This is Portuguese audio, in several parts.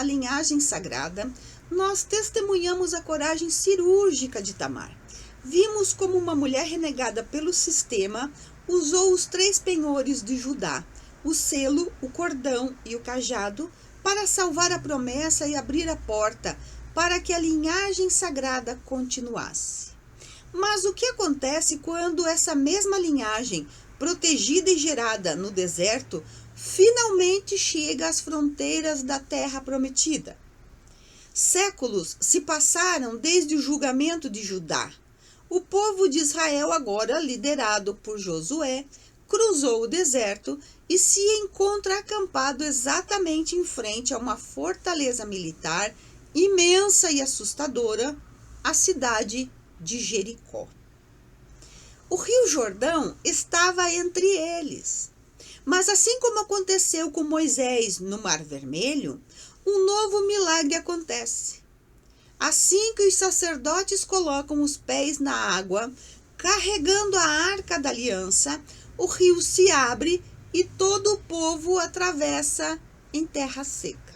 a linhagem sagrada, nós testemunhamos a coragem cirúrgica de Tamar. Vimos como uma mulher renegada pelo sistema usou os 3 penhores de Judá, o selo, o cordão e o cajado, para salvar a promessa e abrir a porta para que a linhagem sagrada continuasse. Mas o que acontece quando essa mesma linhagem, protegida e gerada no deserto, finalmente chega às fronteiras da terra prometida? Séculos se passaram desde o julgamento de Judá. O povo de Israel, agora liderado por Josué, cruzou o deserto e se encontra acampado exatamente em frente a uma fortaleza militar imensa e assustadora, a cidade de Jericó. O rio Jordão estava entre eles. Mas assim como aconteceu com Moisés no Mar Vermelho, um novo milagre acontece. Assim que os sacerdotes colocam os pés na água, carregando a Arca da Aliança, o rio se abre e todo o povo atravessa em terra seca.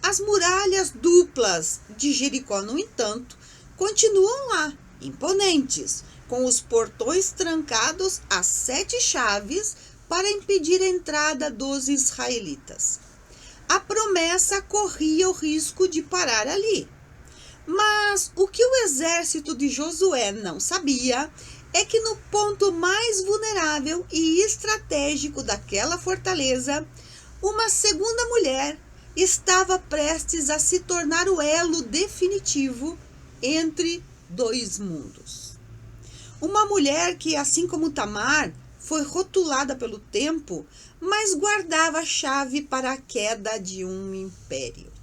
As muralhas duplas de Jericó, no entanto, continuam lá, imponentes, com os portões trancados às 7 chaves para impedir a entrada dos israelitas. A promessa corria o risco de parar ali. Mas o que o exército de Josué não sabia é que no ponto mais vulnerável e estratégico daquela fortaleza, uma segunda mulher estava prestes a se tornar o elo definitivo entre 2 mundos. Uma mulher que, assim como Tamar, foi rotulada pelo tempo, mas guardava a chave para a queda de um império.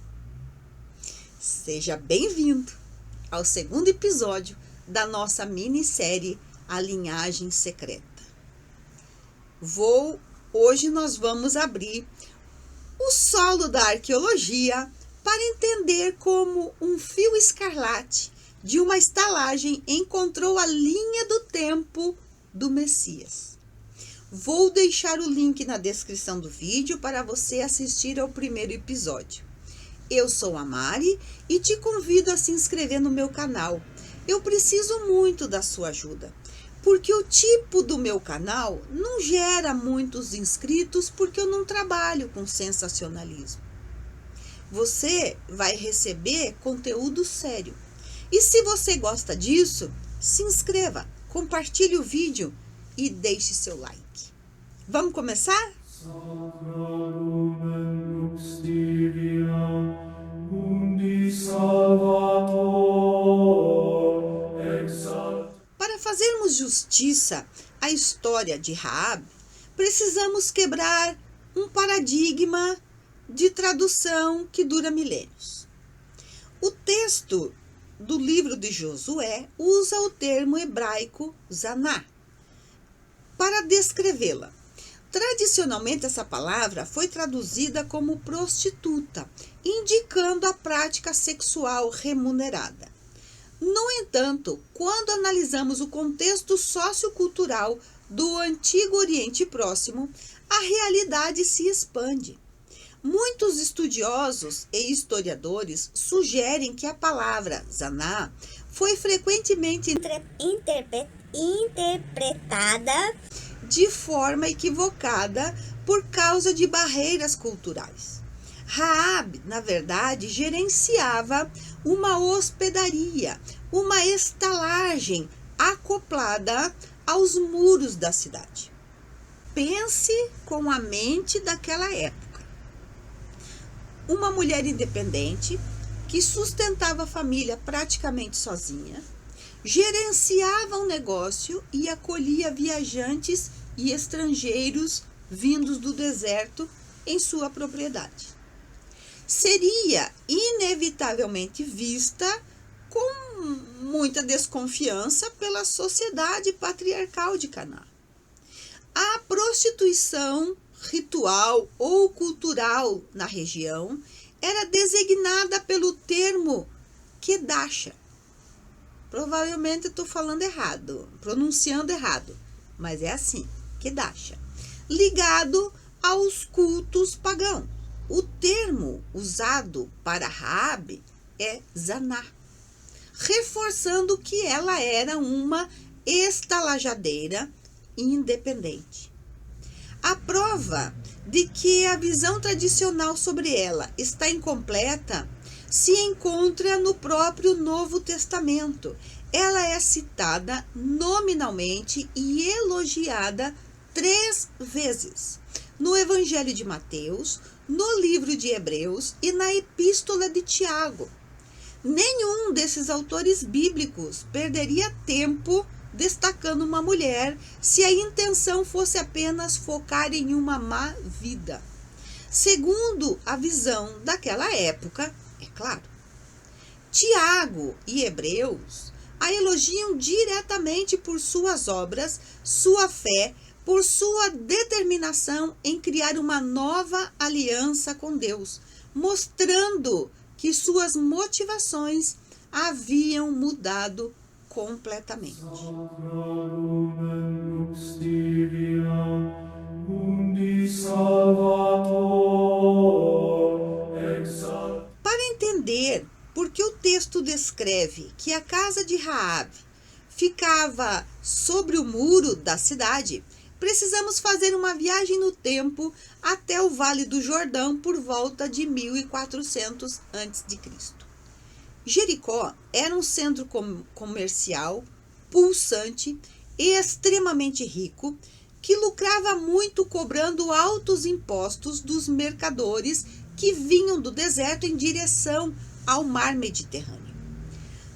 Seja bem-vindo ao 2º episódio da nossa minissérie A Linhagem Secreta. Hoje nós vamos abrir o solo da arqueologia para entender como um fio escarlate de uma estalagem encontrou a linha do tempo do Messias. Vou deixar o link na descrição do vídeo para você assistir ao 1º episódio. Eu sou a Mari e te convido a se inscrever no meu canal. Eu preciso muito da sua ajuda, porque o tipo do meu canal não gera muitos inscritos porque eu não trabalho com sensacionalismo. Você vai receber conteúdo sério. E se você gosta disso, se inscreva, compartilhe o vídeo e deixe seu like. Vamos começar? Para fazermos justiça à história de Raabe, precisamos quebrar um paradigma de tradução que dura milênios. O texto do livro de Josué usa o termo hebraico zaná para descrevê-la. Tradicionalmente, essa palavra foi traduzida como prostituta, indicando a prática sexual remunerada. No entanto, quando analisamos o contexto sociocultural do Antigo Oriente Próximo, a realidade se expande. Muitos estudiosos e historiadores sugerem que a palavra zaná foi frequentemente interpretada de forma equivocada por causa de barreiras culturais. Raabe, na verdade, gerenciava uma hospedaria, uma estalagem acoplada aos muros da cidade. Pense com a mente daquela época. Uma mulher independente que sustentava a família praticamente sozinha, gerenciava um negócio e acolhia viajantes e estrangeiros vindos do deserto em sua propriedade. Seria inevitavelmente vista com muita desconfiança pela sociedade patriarcal de Canaã. A prostituição ritual ou cultural na região era designada pelo termo Kedasha. Provavelmente estou falando errado, pronunciando errado, mas é assim, Kedasha, ligado aos cultos pagãos. O termo usado para Raabe é Zaná, reforçando que ela era uma estalajadeira independente. A prova de que a visão tradicional sobre ela está incompleta se encontra no próprio Novo Testamento. Ela é citada nominalmente e elogiada 3 vezes: no Evangelho de Mateus, no livro de Hebreus e na Epístola de Tiago. Nenhum desses autores bíblicos perderia tempo destacando uma mulher se a intenção fosse apenas focar em uma má vida. Segundo a visão daquela época, é claro. Tiago e Hebreus a elogiam diretamente por suas obras, sua fé, por sua determinação em criar uma nova aliança com Deus, mostrando que suas motivações haviam mudado completamente. Para entender por que o texto descreve que a casa de Raabe ficava sobre o muro da cidade, precisamos fazer uma viagem no tempo até o Vale do Jordão por volta de 1400 a.C. Jericó era um centro comercial pulsante e extremamente rico, que lucrava muito cobrando altos impostos dos mercadores que vinham do deserto em direção ao mar Mediterrâneo.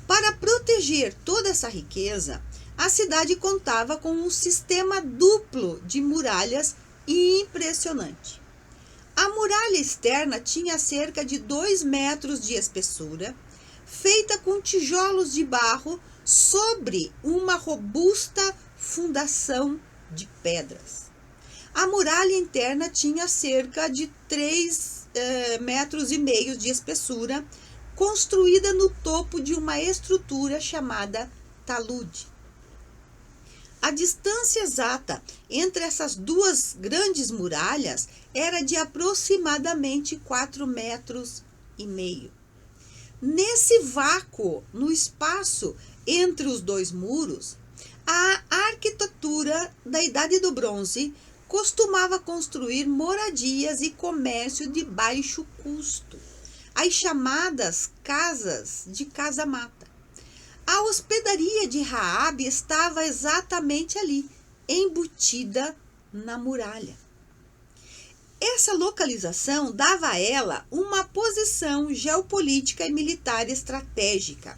Para proteger toda essa riqueza, a cidade contava com um sistema duplo de muralhas impressionante. A muralha externa tinha cerca de 2 metros de espessura, feita com tijolos de barro sobre uma robusta fundação de pedras. A muralha interna tinha cerca de 3,5 metros de espessura, construída no topo de uma estrutura chamada talude. A distância exata entre essas 2 grandes muralhas era de aproximadamente 4,5 metros. Nesse vácuo, no espaço entre os 2 muros, a arquitetura da Idade do Bronze costumava construir moradias e comércio de baixo custo, as chamadas casas de casa-mata. A hospedaria de Raabe estava exatamente ali, embutida na muralha. Essa localização dava a ela uma posição geopolítica e militar estratégica.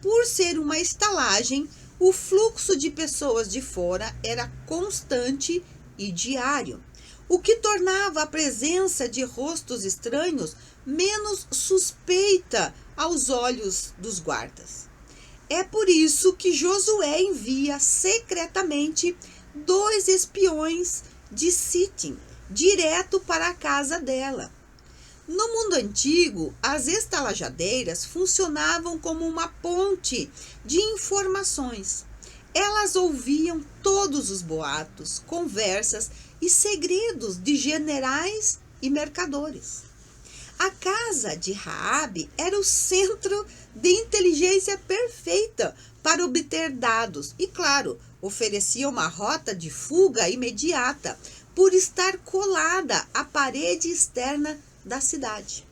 Por ser uma estalagem, o fluxo de pessoas de fora era constante e diário, o que tornava a presença de rostos estranhos menos suspeita aos olhos dos guardas. É por isso que Josué envia secretamente 2 espiões de Sitim direto para a casa dela. No mundo antigo, as estalajadeiras funcionavam como uma ponte de informações. Elas ouviam todos os boatos, conversas e segredos de generais e mercadores. A casa de Raabe era o centro de inteligência perfeita para obter dados e, claro, oferecia uma rota de fuga imediata por estar colada à parede externa da cidade.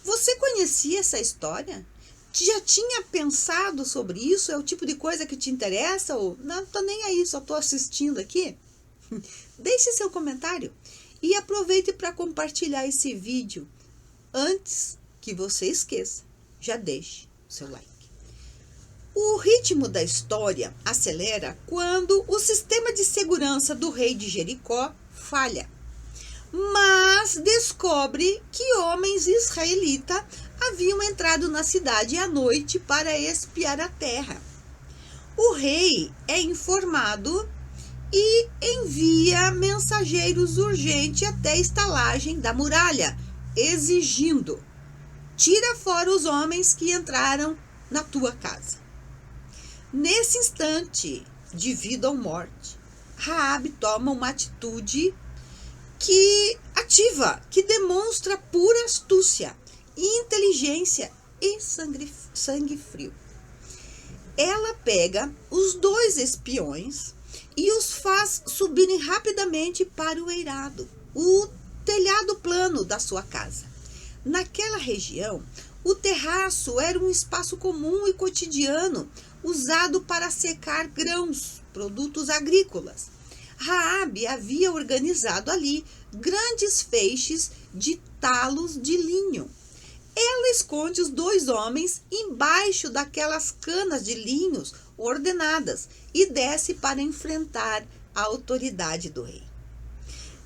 Você conhecia essa história? Já tinha pensado sobre isso? É o tipo de coisa que te interessa? Ou não tô nem aí, só tô assistindo aqui? Deixe seu comentário e aproveite para compartilhar esse vídeo. Antes que você esqueça, já deixe o seu like. O ritmo da história acelera quando o sistema de segurança do rei de Jericó falha, mas descobre que homens israelitas haviam entrado na cidade à noite para espiar a terra. O rei é informado e envia mensageiros urgentes até a estalagem da muralha, exigindo: tira fora os homens que entraram na tua casa. Nesse instante de vida ou morte, Raabe toma uma atitude que narrativa que demonstra pura astúcia, inteligência e sangue frio. Ela pega os 2 espiões e os faz subirem rapidamente para o eirado, o telhado plano da sua casa. Naquela região, o terraço era um espaço comum e cotidiano, usado para secar grãos, produtos agrícolas. Raabe havia organizado ali grandes feixes de talos de linho. Ela esconde os 2 homens embaixo daquelas canas de linhos ordenadas e desce para enfrentar a autoridade do rei.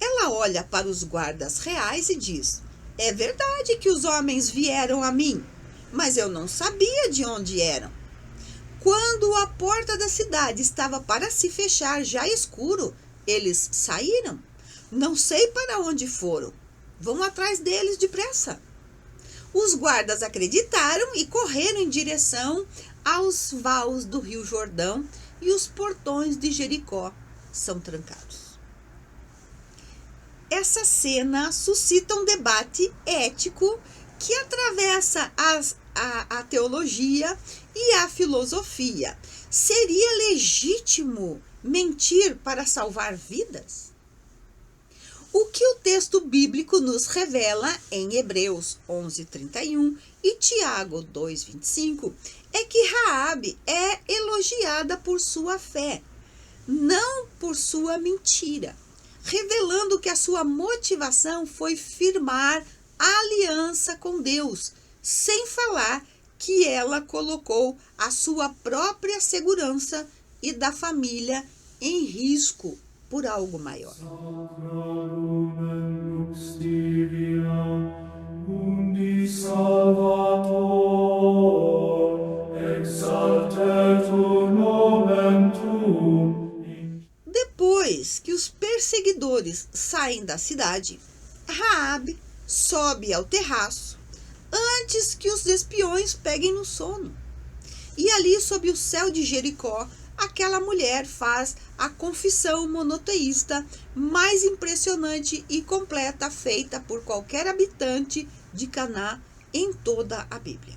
Ela olha para os guardas reais e diz: é verdade que os homens vieram a mim, mas eu não sabia de onde eram. Quando a porta da cidade estava para se fechar já escuro, eles saíram. Não sei para onde foram. Vão atrás deles depressa. Os guardas acreditaram e correram em direção aos vales do Rio Jordão e os portões de Jericó são trancados. Essa cena suscita um debate ético que atravessa a teologia e a filosofia. Seria legítimo mentir para salvar vidas? O que o texto bíblico nos revela em Hebreus 11:31 e Tiago 2:25 é que Raabe é elogiada por sua fé, não por sua mentira, revelando que a sua motivação foi firmar a aliança com Deus, sem falar que ela colocou a sua própria segurança e da família em risco por algo maior. Depois que os perseguidores saem da cidade, Raabe sobe ao terraço antes que os espiões peguem no sono. E ali, sob o céu de Jericó, aquela mulher faz a confissão monoteísta mais impressionante e completa feita por qualquer habitante de Canaã em toda a Bíblia.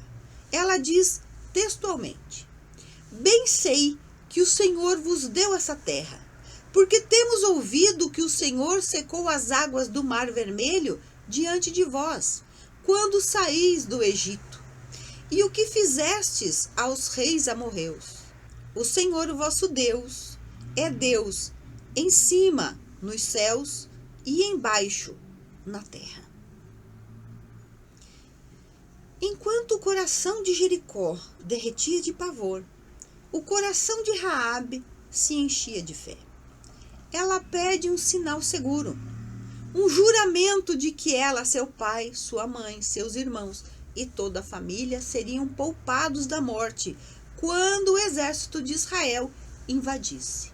Ela diz textualmente: bem sei que o Senhor vos deu essa terra, porque temos ouvido que o Senhor secou as águas do Mar Vermelho diante de vós, quando saís do Egito, e o que fizestes aos reis amorreus. O Senhor, o vosso Deus, é Deus em cima, nos céus, e embaixo, na terra. Enquanto o coração de Jericó derretia de pavor, o coração de Raabe se enchia de fé. Ela pede um sinal seguro, um juramento de que ela, seu pai, sua mãe, seus irmãos e toda a família seriam poupados da morte quando o exército de Israel invadisse.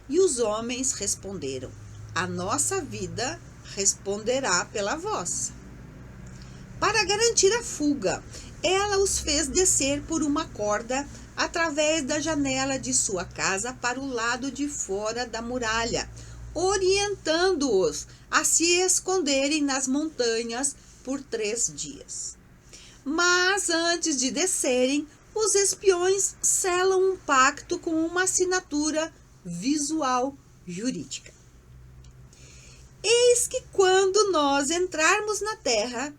E os homens responderam: a nossa vida responderá pela vossa. Para garantir a fuga, ela os fez descer por uma corda através da janela de sua casa para o lado de fora da muralha, orientando-os a se esconderem nas montanhas por 3 dias. Mas antes de descerem, os espiões selam um pacto com uma assinatura visual jurídica. Eis que quando nós entrarmos na terra,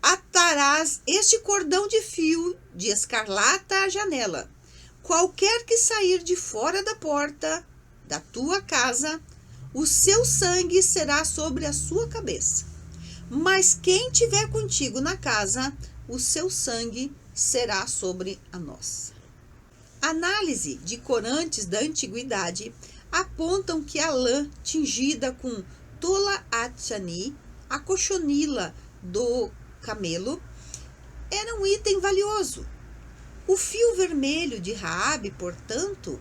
atarás este cordão de fio de escarlata à janela. Qualquer que sair de fora da porta da tua casa, o seu sangue será sobre a sua cabeça. Mas quem tiver contigo na casa, o seu sangue será sobre a nossa. Análise de corantes da antiguidade apontam que a lã tingida com tola atchani, a cochonila do camelo, era um item valioso. O fio vermelho de Raabe, portanto,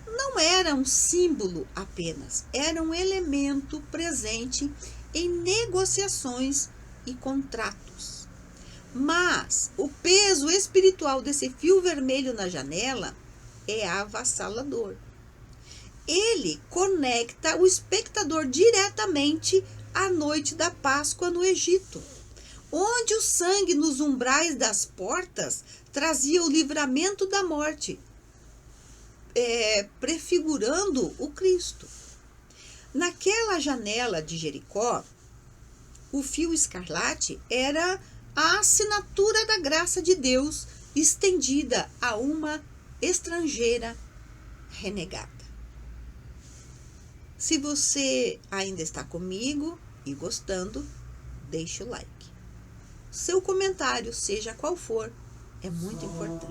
não era um símbolo apenas, era um elemento presente em negociações e contratos. Mas o peso espiritual desse fio vermelho na janela é avassalador. Ele conecta o espectador diretamente a noite da Páscoa no Egito, onde o sangue nos umbrais das portas trazia o livramento da morte, prefigurando o Cristo. Naquela janela de Jericó, o fio escarlate era a assinatura da graça de Deus estendida a uma estrangeira renegada. Se você ainda está comigo e gostando, deixe o like. Seu comentário, seja qual for, é muito importante.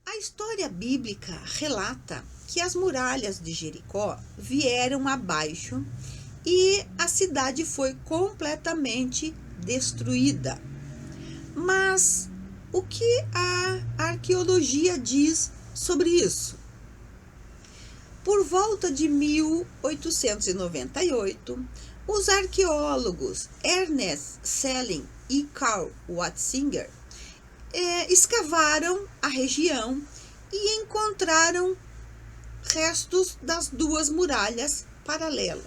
A história bíblica relata que as muralhas de Jericó vieram abaixo e a cidade foi completamente destruída. Mas o que a arqueologia diz sobre isso? Por volta de 1898, os arqueólogos Ernest Selling e Karl Watzinger escavaram a região e encontraram restos das duas muralhas paralelas,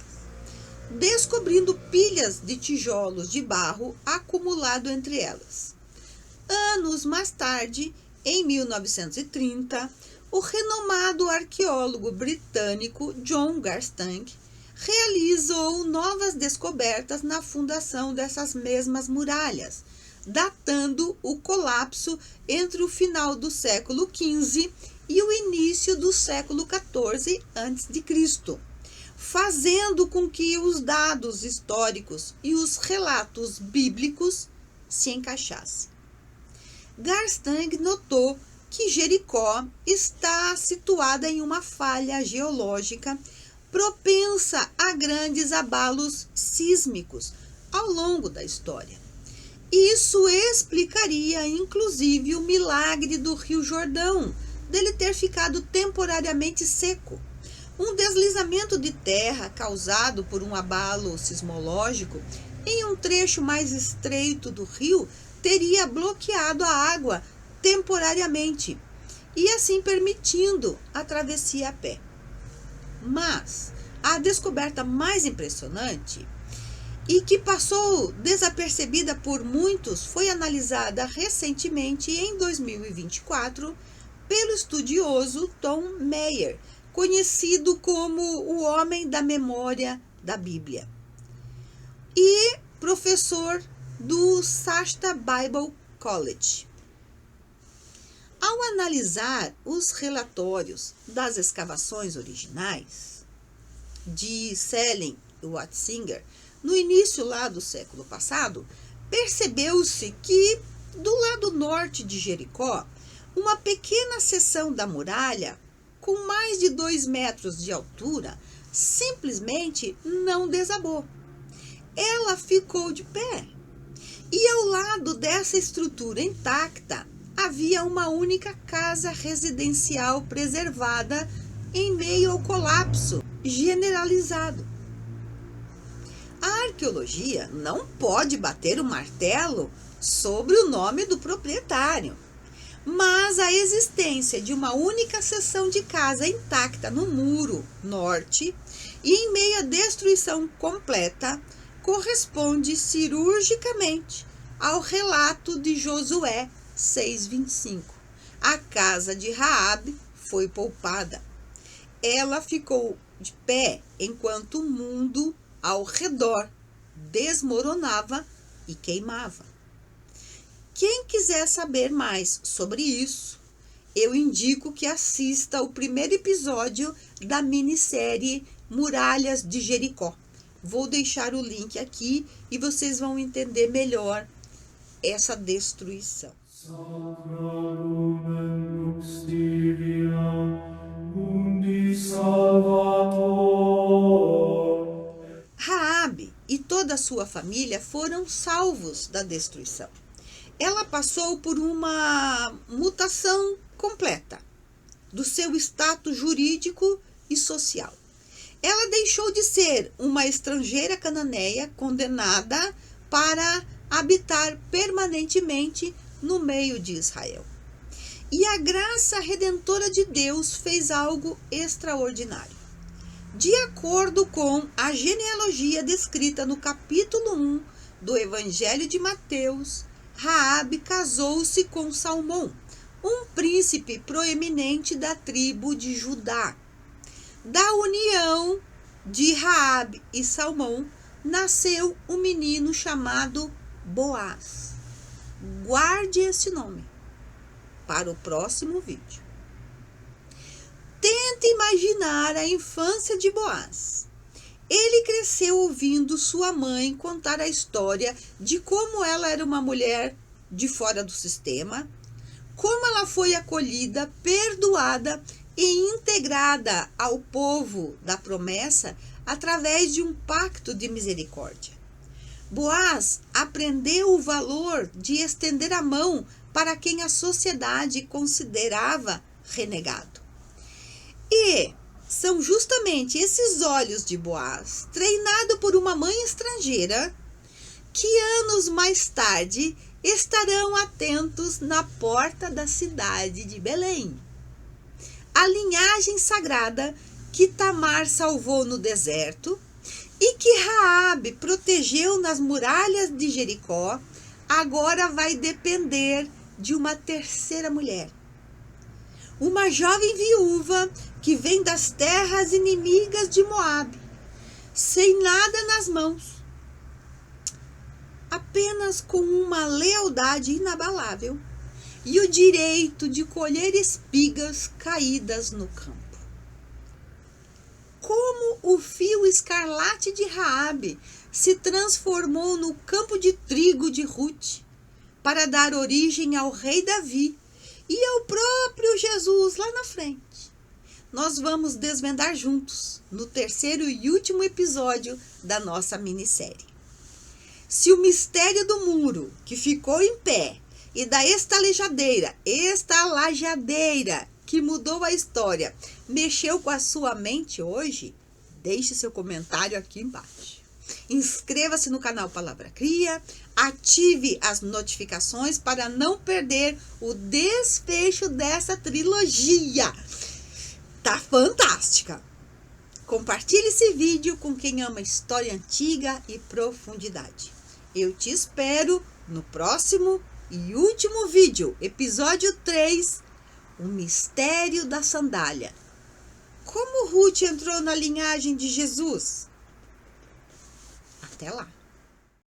descobrindo pilhas de tijolos de barro acumulado entre elas. Anos mais tarde, em 1930, o renomado arqueólogo britânico John Garstang realizou novas descobertas na fundação dessas mesmas muralhas, datando o colapso entre o final do século XV e o início do século XIV a.C., fazendo com que os dados históricos e os relatos bíblicos se encaixassem. Garstang notou que Jericó está situada em uma falha geológica propensa a grandes abalos sísmicos ao longo da história. Isso explicaria, inclusive, o milagre do Rio Jordão, dele ter ficado temporariamente seco. Um deslizamento de terra causado por um abalo sismológico em um trecho mais estreito do rio teria bloqueado a água temporariamente e assim permitindo a travessia a pé. Mas a descoberta mais impressionante e que passou desapercebida por muitos foi analisada recentemente em 2024 pelo estudioso Tom Meyer, conhecido como o Homem da Memória da Bíblia, e professor do Shasta Bible College. Ao analisar os relatórios das escavações originais de Selling e Watzinger, no início lá do século passado, percebeu-se que, do lado norte de Jericó, uma pequena seção da muralha, com mais de 2 metros de altura, simplesmente não desabou. Ela ficou de pé. E ao lado dessa estrutura intacta, havia uma única casa residencial preservada em meio ao colapso generalizado. A arqueologia não pode bater o martelo sobre o nome do proprietário, mas a existência de uma única seção de casa intacta no muro norte e em meio à destruição completa corresponde cirurgicamente ao relato de Josué 6:25. A casa de Raabe foi poupada. Ela ficou de pé enquanto o mundo ao redor desmoronava e queimava. Quem quiser saber mais sobre isso, eu indico que assista o primeiro episódio da minissérie Muralhas de Jericó. Vou deixar o link aqui e vocês vão entender melhor essa destruição. Raabe e toda a sua família foram salvos da destruição. Ela passou por uma mutação completa do seu status jurídico e social. Ela deixou de ser uma estrangeira cananeia condenada para habitar permanentemente no meio de Israel. E a graça redentora de Deus fez algo extraordinário. De acordo com a genealogia descrita no capítulo 1 do Evangelho de Mateus, Raabe casou-se com Salmão, um príncipe proeminente da tribo de Judá. Da união de Raabe e Salmão nasceu um menino chamado Boaz. Guarde esse nome para o próximo vídeo. Tente imaginar a infância de Boaz. Ele cresceu ouvindo sua mãe contar a história de como ela era uma mulher de fora do sistema, como ela foi acolhida, perdoada e integrada ao povo da promessa através de um pacto de misericórdia. Boaz aprendeu o valor de estender a mão para quem a sociedade considerava renegado. E são justamente esses olhos de Boaz, treinado por uma mãe estrangeira, que anos mais tarde estarão atentos na porta da cidade de Belém. A linhagem sagrada que Tamar salvou no deserto e que Raabe protegeu nas muralhas de Jericó, agora vai depender de uma terceira mulher. Uma jovem viúva que vem das terras inimigas de Moabe, sem nada nas mãos, apenas com uma lealdade inabalável e o direito de colher espigas caídas no campo. Como o fio escarlate de Raabe se transformou no campo de trigo de Ruth para dar origem ao rei Davi e ao próprio Jesus lá na frente. Nós vamos desvendar juntos no terceiro e último episódio da nossa minissérie. Se o mistério do muro que ficou em pé e da estalajadeira que mudou a história mexeu com a sua mente hoje, deixe seu comentário aqui embaixo. Inscreva-se no canal Palavra Cria, ative as notificações para não perder o desfecho dessa trilogia. Tá fantástica! Compartilhe esse vídeo com quem ama história antiga e profundidade. Eu te espero no próximo e último vídeo, episódio 3, o mistério da sandália. Como Ruth entrou na linhagem de Jesus? Até lá!